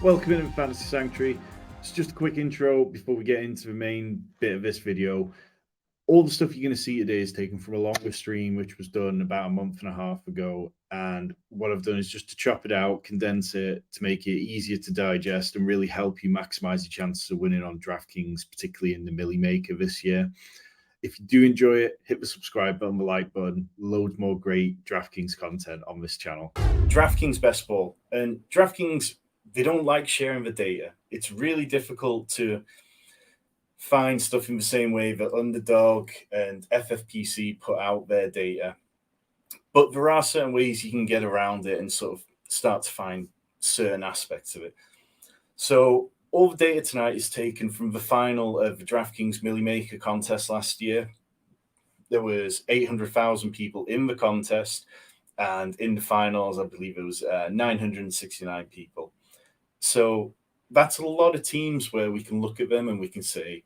Welcome in Fantasy Sanctuary. It's just a quick intro before we get into the main bit of this video. All the stuff you're going to see today is taken from a longer stream, which was done about a month and a half ago. And what I've done is just to chop it out, condense it to make it easier to digest and really help you maximize your chances of winning on DraftKings, particularly in the Millie Maker this year. If you do enjoy it, hit the subscribe button, the like button, loads more great DraftKings content on this channel. DraftKings Best Ball. And DraftKings, they don't like sharing the data. It's really difficult to find stuff in the same way that Underdog and FFPC put out their data. But there are certain ways you can get around it and sort of start to find certain aspects of it. So all the data tonight is taken from the final of the DraftKings Millie Maker contest last year. There was 800,000 people in the contest, and in the finals, I believe it was 969 people. So that's a lot of teams where we can look at them and we can say,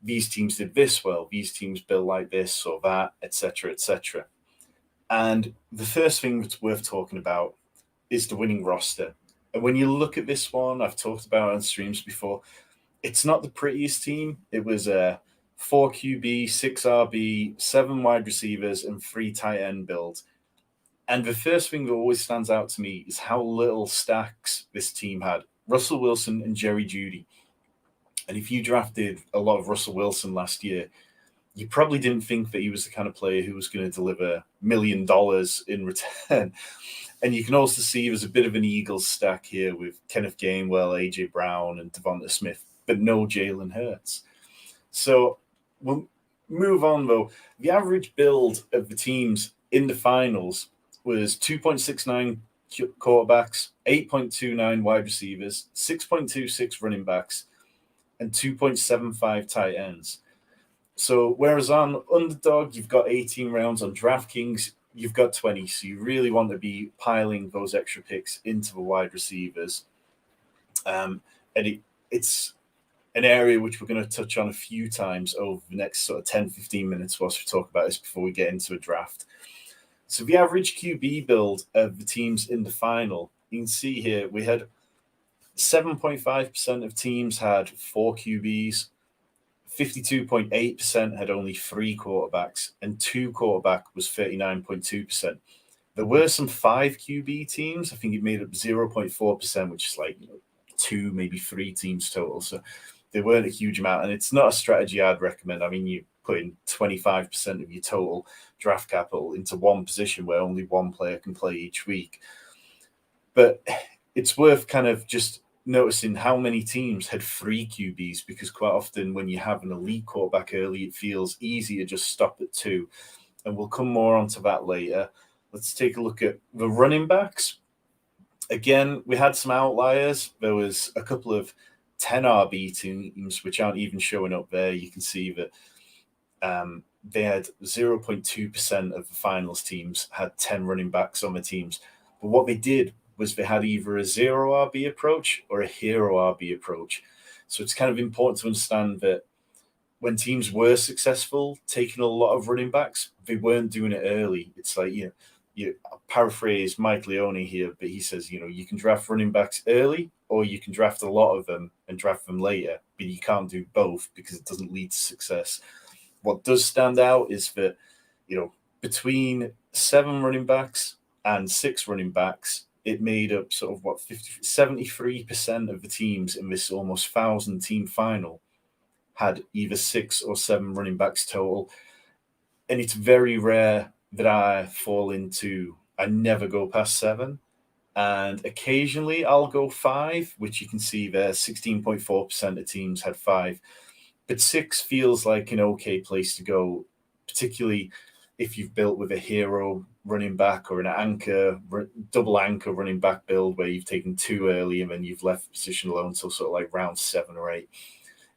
these teams did this well, these teams built like this or that, etc., etc. And the first thing that's worth talking about is the winning roster. And when you look at this one, I've talked about it on streams before, it's not the prettiest team. It was a 4 QB, 6 RB, 7 wide receivers, and 3 tight end build. And the first thing that always stands out to me is how little stacks this team had. Russell Wilson and Jerry Jeudy. And if you drafted a lot of Russell Wilson last year, you probably didn't think that he was the kind of player who was going to deliver $1 million in return. And you can also see there's a bit of an Eagles stack here with Kenneth Gainwell, A.J. Brown, and Devonta Smith, but no Jalen Hurts. So we'll move on, though. The average build of the teams in the finals was 2.69 quarterbacks, 8.29 wide receivers, 6.26 running backs, and 2.75 tight ends. So whereas on Underdog, you've got 18 rounds, on DraftKings, you've got 20. So you really want to be piling those extra picks into the wide receivers. And it's an area which we're going to touch on a few times over the next sort of 10, 15 minutes whilst we talk about this before we get into a draft. So the average QB build of the teams in the final, you can see here, we had 7.5% of teams had 4 QBs, 52.8% had only 3 quarterbacks, and 2 quarterback was 39.2%. There were some 5 QB teams. I think it made up 0.4%, which is like 2, maybe 3 teams total. So they weren't a huge amount, and it's not a strategy I'd recommend. I mean, you put in 25% of your total draft capital into one position where only one player can play each week. But it's worth kind of just noticing how many teams had 3 QBs, because quite often when you have an elite quarterback early, it feels easy to just stop at 2. And we'll come more onto that later. Let's take a look at the running backs. Again, we had some outliers. There was a couple of 10 RB teams, which aren't even showing up there. You can see that they had 0.2% of the finals teams had 10 running backs on the teams. But what they did was they had either a 0 RB approach or a hero RB approach. So it's kind of important to understand that when teams were successful taking a lot of running backs, they weren't doing it early. It's like, you paraphrase Mike Leone here, but he says, you can draft running backs early or you can draft a lot of them and draft them later, but you can't do both because it doesn't lead to success. What does stand out is that, between 7 running backs and 6 running backs, it made up sort of 73% of the teams in this almost 1,000-team final had either 6 or 7 running backs total. And it's very rare that I fall into, I never go past 7. And occasionally I'll go 5, which you can see there, 16.4% of teams had 5. But 6 feels like an okay place to go, particularly if you've built with a hero running back or an double anchor running back build where you've taken 2 early and then you've left the position alone until sort of like round 7 or 8.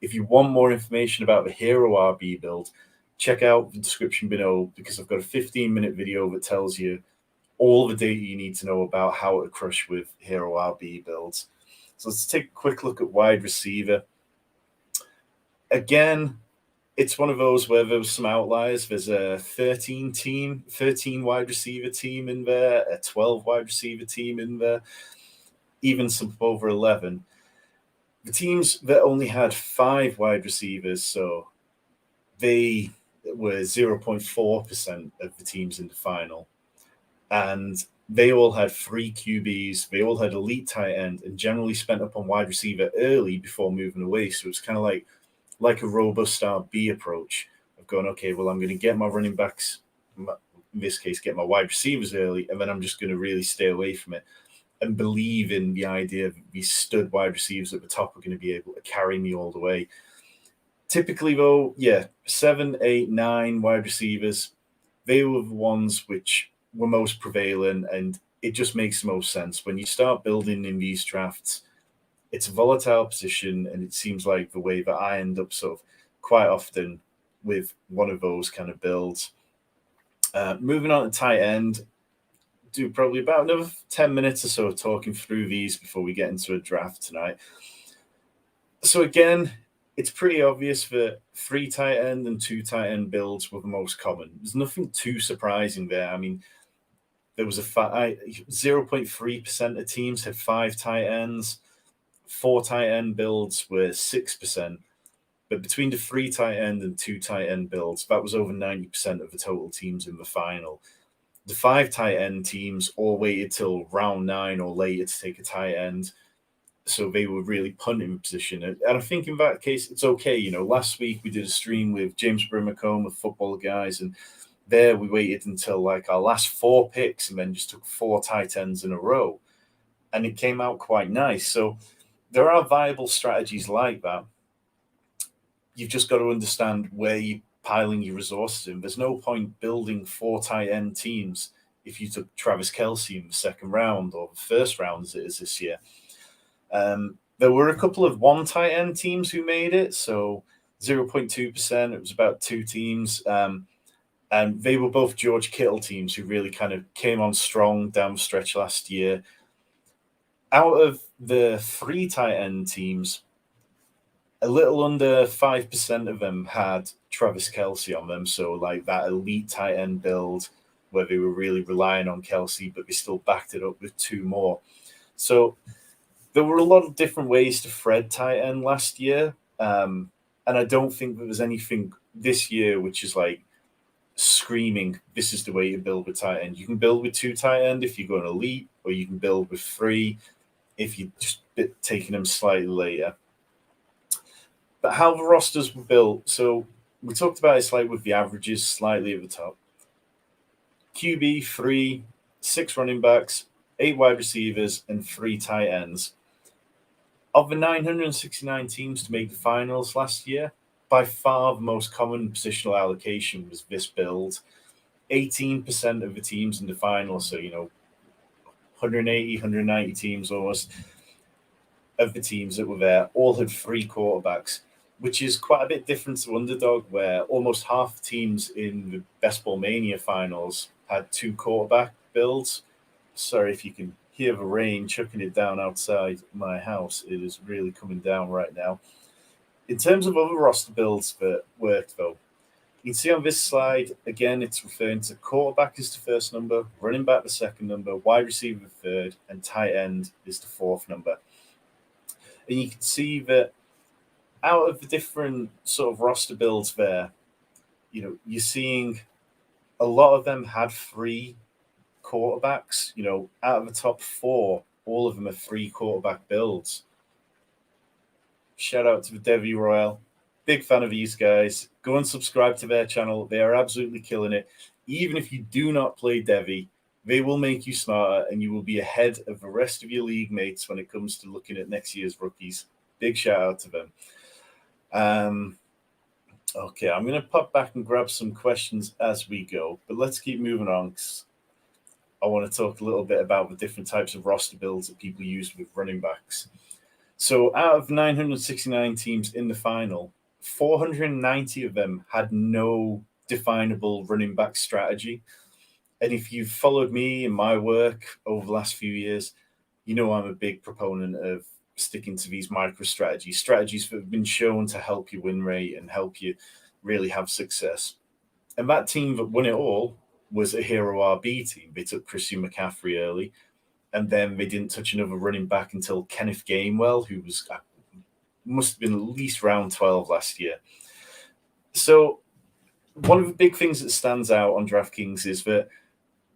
If you want more information about the hero RB build, check out the description below, because I've got a 15-minute video that tells you all the data you need to know about how to crush with hero RB builds. So let's take a quick look at wide receiver. Again, it's one of those where there was some outliers. There's a 13 wide receiver team in there, a 12 wide receiver team in there. even some over 11. The teams that only had 5 wide receivers, so they were 0.4% of the teams in the final. And they all had 3 QBs, they all had elite tight end, and generally spent up on wide receiver early before moving away. So it's kind of like a robust RB approach of going, okay, well, I'm going to get my running backs, in this case, get my wide receivers early, and then I'm just going to really stay away from it and believe in the idea of these stud wide receivers at the top are going to be able to carry me all the way. Typically, though, 7, 8, 9 wide receivers, they were the ones which were most prevalent, and it just makes the most sense. When you start building in these drafts, it's a volatile position, and it seems like the way that I end up sort of quite often with one of those kind of builds. Moving on to tight end, do probably about another 10 minutes or so talking through these before we get into a draft tonight. So again, it's pretty obvious that 3 tight end and 2 tight end builds were the most common. There's nothing too surprising there. I mean, there was 0.3% of teams had 5 tight ends. 4 tight end builds were 6%. But between the 3 tight end and 2 tight end builds, that was over 90% of the total teams in the final. The 5 tight end teams all waited till round 9 or later to take a tight end. So they were really punting position. And I think in that case, it's okay. Last week we did a stream with James Brimacombe of Football Guys, and there we waited until like our last 4 picks and then just took 4 tight ends in a row. And it came out quite nice. So there are viable strategies like that. You've just got to understand where you're piling your resources in. There's no point building 4 tight end teams if you took Travis Kelce in the second round or the first round as it is this year. There were a couple of 1 tight end teams who made it, so 0.2%. It was about 2 teams. And they were both George Kittle teams who really kind of came on strong down the stretch last year. Out of the 3 tight end teams, a little under 5% of them had Travis Kelce on them. So like that elite tight end build where they were really relying on Kelce, but they still backed it up with 2 more. So there were a lot of different ways to thread tight end last year. And I don't think there was anything this year which is like screaming, this is the way to build with tight end. You can build with 2 tight end if you go an elite, or you can build with 3 if you're just taking them slightly later. But how the rosters were built, so we talked about it's like with the averages slightly at the top. QB 3, 6 running backs, 8 wide receivers, and 3 tight ends. Of the 969 teams to make the finals last year, by far the most common positional allocation was this build. 18% of the teams in the finals, so 180, 190 teams almost of the teams that were there all had 3 quarterbacks, which is quite a bit different to Underdog, where almost half the teams in the Best Ball Mania finals had 2 quarterback builds. Sorry if you can hear the rain chucking it down outside my house. It is really coming down right now. In terms of other roster builds that worked, though, you can see on this slide, again, it's referring to quarterback is the first number, running back the second number, wide receiver the third, and tight end is the 4th number. And you can see that out of the different sort of roster builds there, you're seeing a lot of them had 3 quarterbacks. Out of the top 4, all of them are 3 quarterback builds. Shout out to the Devi Royale. Big fan of these guys. Go and subscribe to their channel. They are absolutely killing it. Even if you do not play Devi, they will make you smarter and you will be ahead of the rest of your league mates when it comes to looking at next year's rookies. Big shout out to them. Okay, I'm going to pop back and grab some questions as we go, but let's keep moving on because I want to talk a little bit about the different types of roster builds that people use with running backs. So out of 969 teams in the final, 490 of them had no definable running back strategy. And if you've followed me and my work over the last few years, I'm a big proponent of sticking to these micro strategies that have been shown to help you win rate and help you really have success. And that team that won it all was a hero RB team. They took Christian McCaffrey early, and then they didn't touch another running back until Kenneth Gainwell, who must have been at least round 12 last year. So one of the big things that stands out on DraftKings is that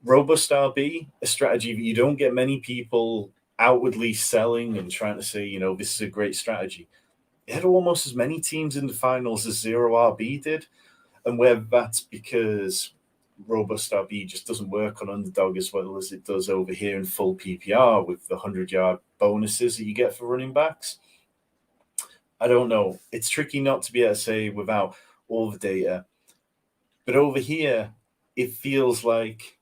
robust RB, a strategy that you don't get many people outwardly selling and trying to say, this is a great strategy. It had almost as many teams in the finals as zero RB did. And whether that's because robust RB just doesn't work on underdog as well as it does over here in full PPR with the 100-yard bonuses that you get for running backs, I don't know. It's tricky not to be able to say without all the data. But over here, it feels like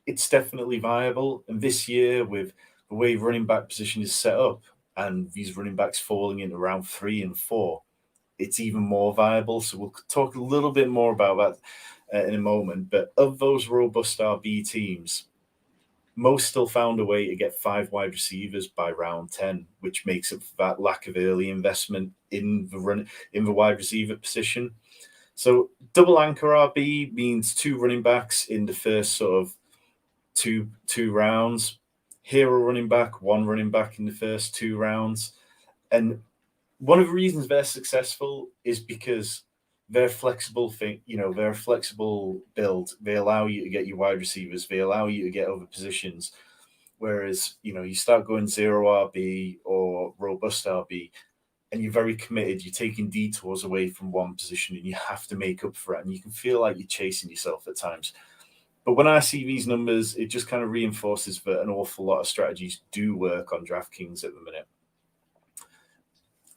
it's definitely viable. And this year, with the way running back position is set up and these running backs falling into round 3 and 4, it's even more viable. So we'll talk a little bit more about that in a moment. But of those robust RB teams, most still found a way to get 5 wide receivers by round 10, which makes up for that lack of early investment in the wide receiver position. So double anchor RB means 2 running backs in the first sort of two rounds. Hero running back, 1 running back in the first 2 rounds. And one of the reasons they're successful is because they're flexible they're a flexible build. They allow you to get your wide receivers. They allow you to get other positions. Whereas, you start going 0 RB or robust RB and you're very committed. You're taking detours away from one position and you have to make up for it. And you can feel like you're chasing yourself at times. But when I see these numbers, it just kind of reinforces that an awful lot of strategies do work on DraftKings at the minute.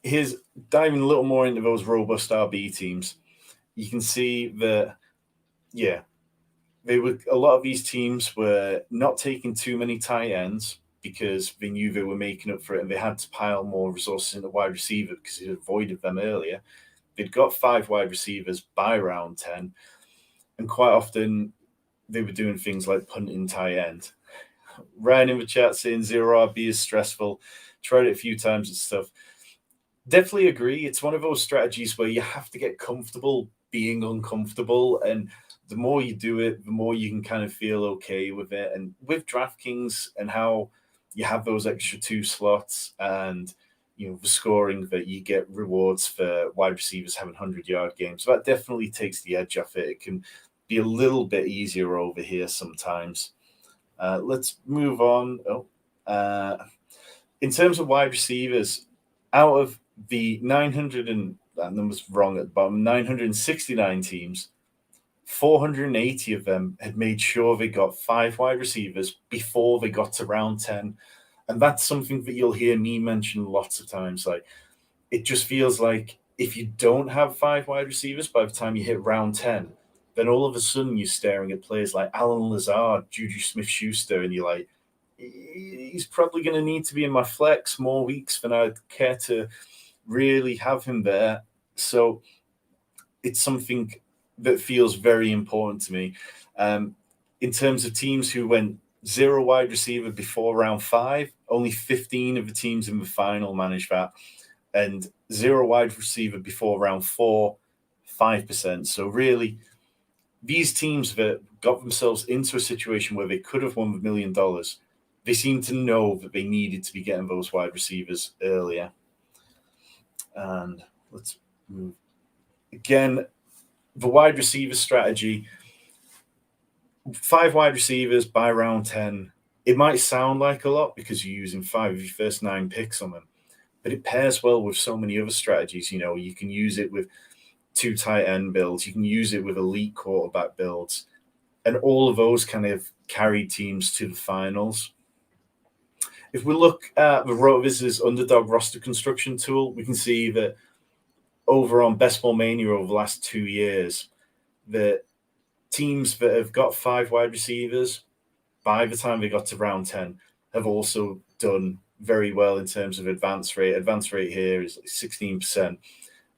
Here's diving a little more into those robust RB teams. You can see that, a lot of these teams were not taking too many tight ends because they knew they were making up for it and they had to pile more resources into wide receiver because it avoided them earlier. They'd got 5 wide receivers by round 10, and quite often they were doing things like punting tight end. Ryan in the chat saying 0 RB is stressful. Tried it a few times and stuff. Definitely agree. It's one of those strategies where you have to get comfortable being uncomfortable. And the more you do it, the more you can kind of feel okay with it. And with DraftKings and how you have those extra 2 slots and, the scoring that you get rewards for wide receivers having 100-yard games, that definitely takes the edge off it. It can be a little bit easier over here sometimes. Let's move on. In terms of wide receivers, out of the 969 teams, 480 of them had made sure they got 5 wide receivers before they got to round 10. And that's something that you'll hear me mention lots of times. Like, it just feels like if you don't have 5 wide receivers by the time you hit round 10, then all of a sudden you're staring at players like Alan Lazard, Juju Smith-Schuster, and you're like, he's probably going to need to be in my flex more weeks than I'd care to really have him there. So it's something that feels very important to me. In terms of teams who went 0 wide receiver before round 5, only 15 of the teams in the final managed that. And 0 wide receiver before round 4, 5%. So really, these teams that got themselves into a situation where they could have won $1 million, they seem to know that they needed to be getting those wide receivers earlier. And let's move. Again, the wide receiver strategy, 5 wide receivers by round 10. It might sound like a lot because you're using 5 of your first 9 picks on them, but it pairs well with so many other strategies. You can use it with 2 tight end builds. You can use it with elite quarterback builds. And all of those kind of carry teams to the finals. If we look at the RotoViz's underdog roster construction tool, we can see that over on Best Ball Mania over the last 2 years, the teams that have got 5 wide receivers by the time they got to round 10 have also done very well in terms of advance rate. Advance rate here is like 16%.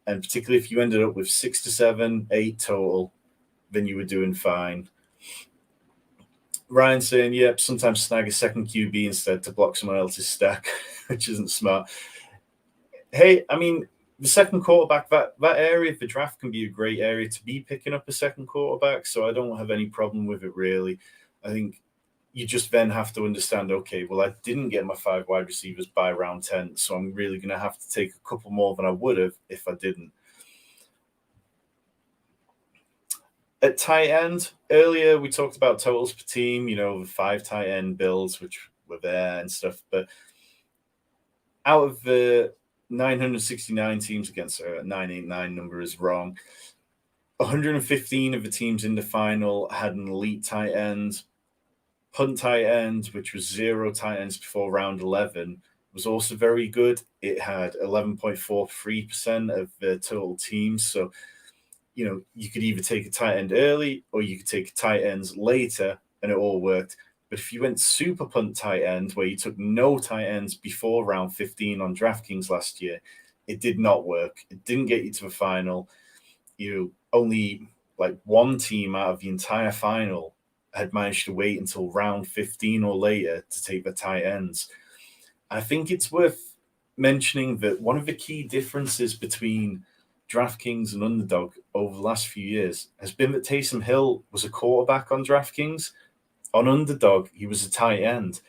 And particularly if you ended up with 6 to 7, 8 total, then you were doing fine. Ryan saying, yep, sometimes snag a second QB instead to block someone else's stack, which isn't smart. Hey, I mean, the second quarterback, that area of the draft can be a great area to be picking up a second quarterback, so I don't have any problem with it, really. I think, you just then have to understand, okay, well, I didn't get my 5 wide receivers by round 10, so I'm really going to have to take a couple more than I would have if I didn't. At tight end, earlier we talked about totals per team, the 5 tight end builds, which were there and stuff. But out of the 969 teams against 989 number is wrong. 115 of the teams in the final had an elite tight end. Punt tight end, which was 0 tight ends before round 11, was also very good. It had 11.43% of the total teams. So, you could either take a tight end early or you could take tight ends later, and it all worked. But if you went super punt tight end, where you took no tight ends before round 15 on DraftKings last year, it did not work. It didn't get you to the final. Only like one team out of the entire final had managed to wait until round 15 or later to take the tight ends. I think it's worth mentioning that one of the key differences between DraftKings and Underdog over the last few years has been that Taysom Hill was a quarterback on DraftKings. On Underdog, he was a tight end.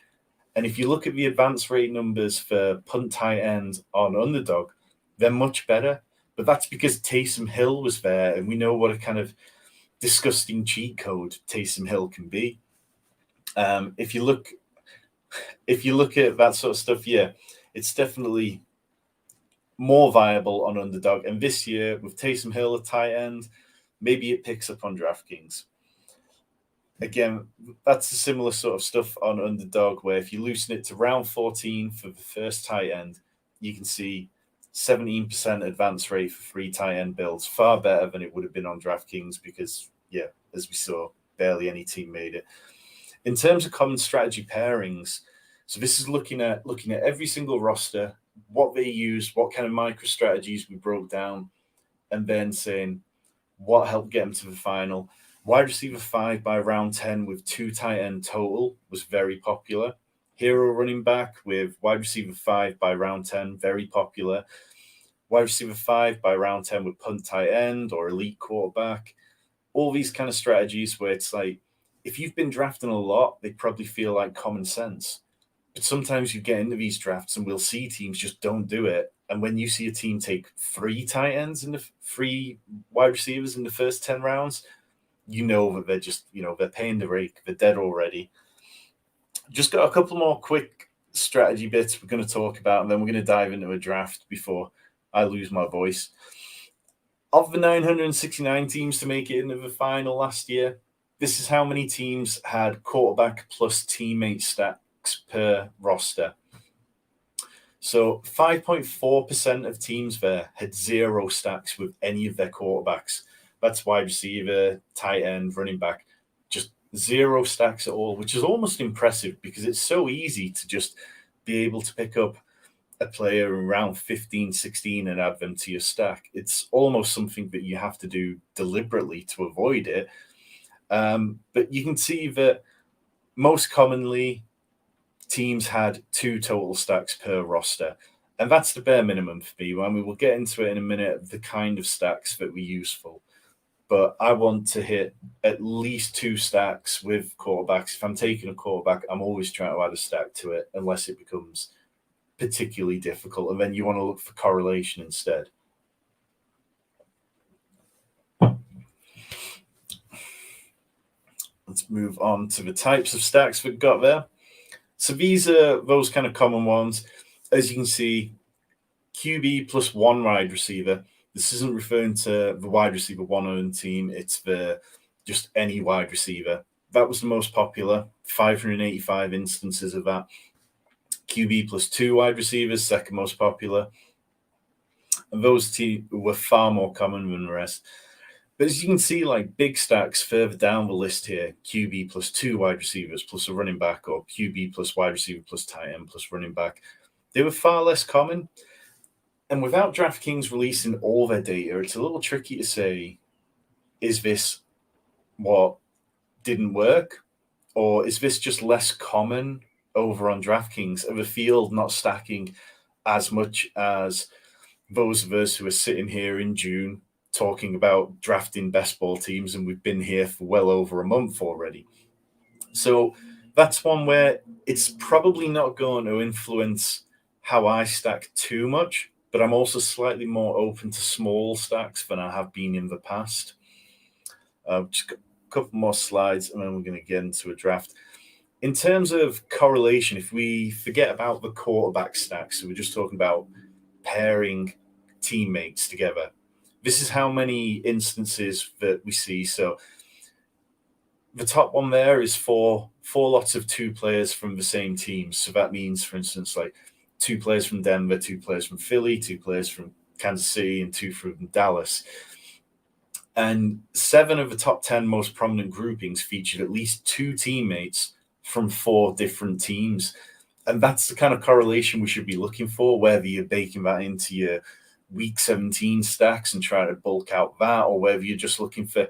And if you look at the advance rate numbers for punt tight end on Underdog, they're much better. But that's because Taysom Hill was there, and we know what a kind of disgusting cheat code Taysom Hill can be. If you look at that sort of stuff, yeah, it's definitely more viable on Underdog. And this year, with Taysom Hill at tight end, maybe it picks up on DraftKings. Again, that's a similar sort of stuff on Underdog, where if you loosen it to round 14 for the first tight end, you can see 17% advance rate for 3 tight end builds, far better than it would have been on DraftKings because, yeah, as we saw, barely any team made it. In terms of common strategy pairings, so this is looking at every single roster, what they use, what kind of micro strategies we broke down, and then saying what helped get them to the final. Wide receiver 5 by round 10 with 2 tight end total was very popular. Hero running back with wide receiver 5 by round 10, very popular. Wide receiver 5 by round 10 with punt tight end or elite quarterback. All these kind of strategies where it's like, if you've been drafting a lot, they probably feel like common sense. But sometimes you get into these drafts and we'll see teams just don't do it. And when you see a team take 3 tight ends and 3 wide receivers in the first 10 rounds, you know that they're just, they're paying the rake. They're dead already. Just got a couple more quick strategy bits we're going to talk about, and then we're going to dive into a draft before I lose my voice. Of the 969 teams to make it into the final last year, this is how many teams had quarterback plus teammate stacks per roster. So 5.4% of teams there had 0 stacks with any of their quarterbacks. That's wide receiver, tight end, running back, just 0 stacks at all, which is almost impressive because it's so easy to just be able to pick up a player in round 15, 16 and add them to your stack. It's almost something that you have to do deliberately to avoid it. But you can see that most commonly teams had 2 total stacks per roster. And that's the bare minimum for me. And we will get into it in a minute, the kind of stacks that were useful. But I want to hit at least 2 stacks with quarterbacks. If I'm taking a quarterback, I'm always trying to add a stack to it, unless it becomes particularly difficult. And then you want to look for correlation instead. Let's move on to the types of stacks we've got there. So these are those kind of common ones. As you can see, QB plus 1 wide receiver. This isn't referring to the wide receiver 1 on the team. It's just any wide receiver. That was the most popular, 585 instances of that. QB plus 2 wide receivers, second most popular. And those 2 were far more common than the rest. But as you can see, like big stacks further down the list here, QB plus 2 wide receivers plus a running back, or QB plus wide receiver plus tight end plus running back, they were far less common. And without DraftKings releasing all their data, it's a little tricky to say, is this what didn't work? Or is this just less common over on DraftKings of a field not stacking as much as those of us who are sitting here in June talking about drafting best ball teams, and we've been here for well over a month already. So that's one where it's probably not going to influence how I stack too much, but I'm also slightly more open to small stacks than I have been in the past. Just a couple more slides, and then we're going to get into a draft. In terms of correlation, if we forget about the quarterback stacks, so we're just talking about pairing teammates together, this is how many instances that we see. So the top one there is four lots of 2 players from the same team. So that means, for instance, like 2 players from Denver, 2 players from Philly, 2 players from Kansas City, and 2 from Dallas. And 7 of the top 10 most prominent groupings featured at least 2 teammates from 4 different teams. And that's the kind of correlation we should be looking for, whether you're baking that into your week 17 stacks and trying to bulk out that, or whether you're just looking for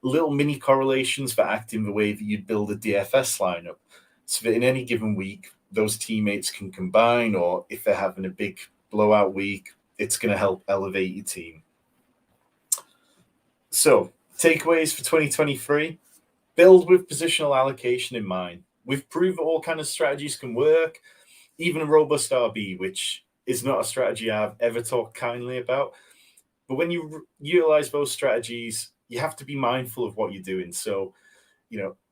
little mini correlations that act in the way that you'd build a DFS lineup. So that in any given week, those teammates can combine, or if they're having a big blowout week, it's going to help elevate your team. So, takeaways for 2023: build with positional allocation in mind. We've proved that all kinds of strategies can work, even a robust RB, which is not a strategy I've ever talked kindly about. But when you utilize those strategies, you have to be mindful of what you're doing. So,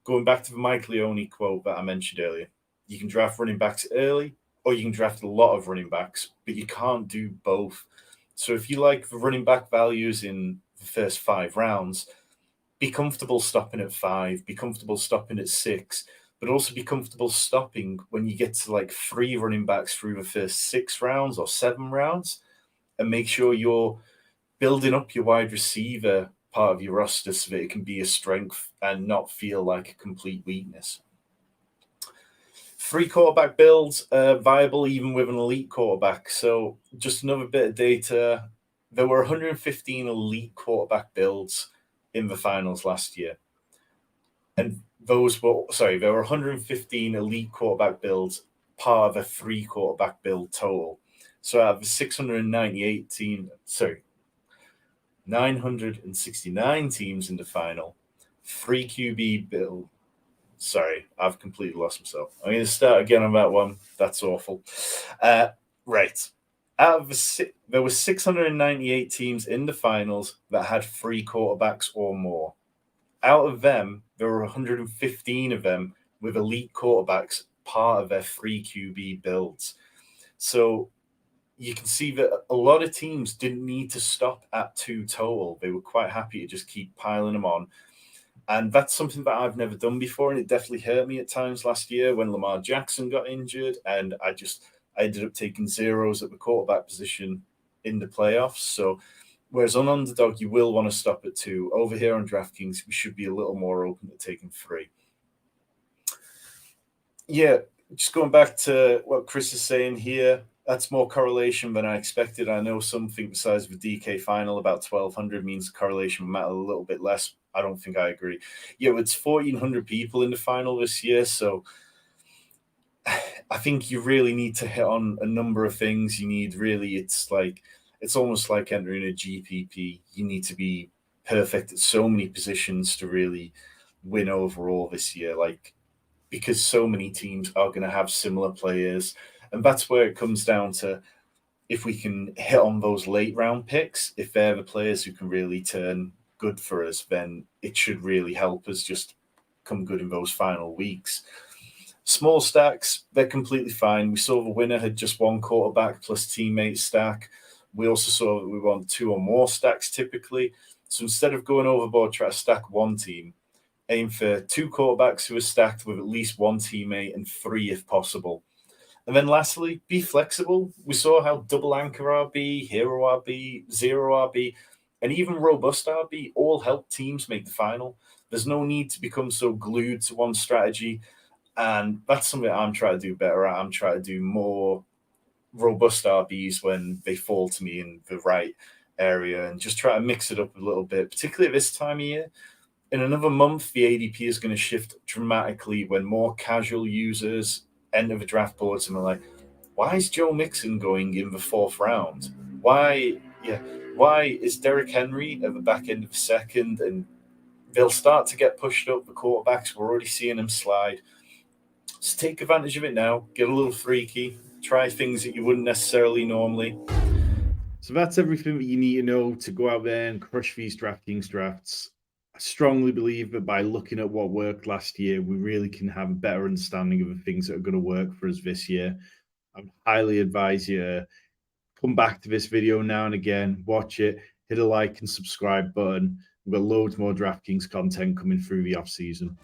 going back to the Mike Leone quote that I mentioned earlier, you can draft running backs early, or you can draft a lot of running backs, but you can't do both. So if you like the running back values in the first 5 rounds, be comfortable stopping at 5, be comfortable stopping at 6, but also be comfortable stopping when you get to like 3 running backs through the first 6 rounds or 7 rounds, and make sure you're building up your wide receiver part of your roster so that it can be a strength and not feel like a complete weakness. 3 quarterback builds viable even with an elite quarterback. So just another bit of data. There were 115 elite quarterback builds in the finals last year. And there were 115 elite quarterback builds, part of a 3 quarterback build total. So out of the 969 teams in the final, 3 QB build. Sorry, I've completely lost myself. I'm going to start again on that one. That's awful. Right. There were 698 teams in the finals that had 3 quarterbacks or more. Out of them, there were 115 of them with elite quarterbacks, part of their 3 QB builds. So you can see that a lot of teams didn't need to stop at 2 total. They were quite happy to just keep piling them on. And that's something that I've never done before, and it definitely hurt me at times last year when Lamar Jackson got injured, and I ended up taking zeros at the quarterback position in the playoffs. So whereas on Underdog, you will want to stop at 2. Over here on DraftKings, we should be a little more open to taking 3. Yeah, just going back to what Chris is saying here, that's more correlation than I expected. I know something besides the DK final, about 1,200 means correlation will matter a little bit less. I don't think I agree. Yeah, it's 1,400 people in the final this year, so I think you really need to hit on a number of things. It's almost like entering a GPP. You need to be perfect at so many positions to really win overall this year, because so many teams are going to have similar players. And that's where it comes down to, if we can hit on those late round picks, if they're the players who can really turn good for us, then it should really help us just come good in those final weeks. Small stacks, they're completely fine. We saw the winner had just 1 quarterback plus teammate stack. We also saw that we want 2 or more stacks typically. So instead of going overboard, try to stack 1 team. Aim for 2 quarterbacks who are stacked with at least 1 teammate, and 3 if possible. And then lastly, be flexible. We saw how double anchor RB, hero RB, zero RB, and even robust RB all help teams make the final. There's no need to become so glued to one strategy. And that's something I'm trying to do better at. I'm trying to do more robust RBs when they fall to me in the right area, and just try to mix it up a little bit, particularly at this time of year. In another month, the ADP is going to shift dramatically when more casual users enter the draft boards and they're like, why is Joe Mixon going in the 4th round? Why is Derrick Henry at the back end of the 2nd? And they'll start to get pushed up. The quarterbacks, we're already seeing them slide. So take advantage of it now. Get a little freaky. Try things that you wouldn't necessarily normally. So that's everything that you need to know to go out there and crush these DraftKings drafts. I strongly believe that by looking at what worked last year, we really can have a better understanding of the things that are going to work for us this year. I would highly advise you to come back to this video now and again, watch it, hit a like and subscribe button. We've got loads more DraftKings content coming through the offseason.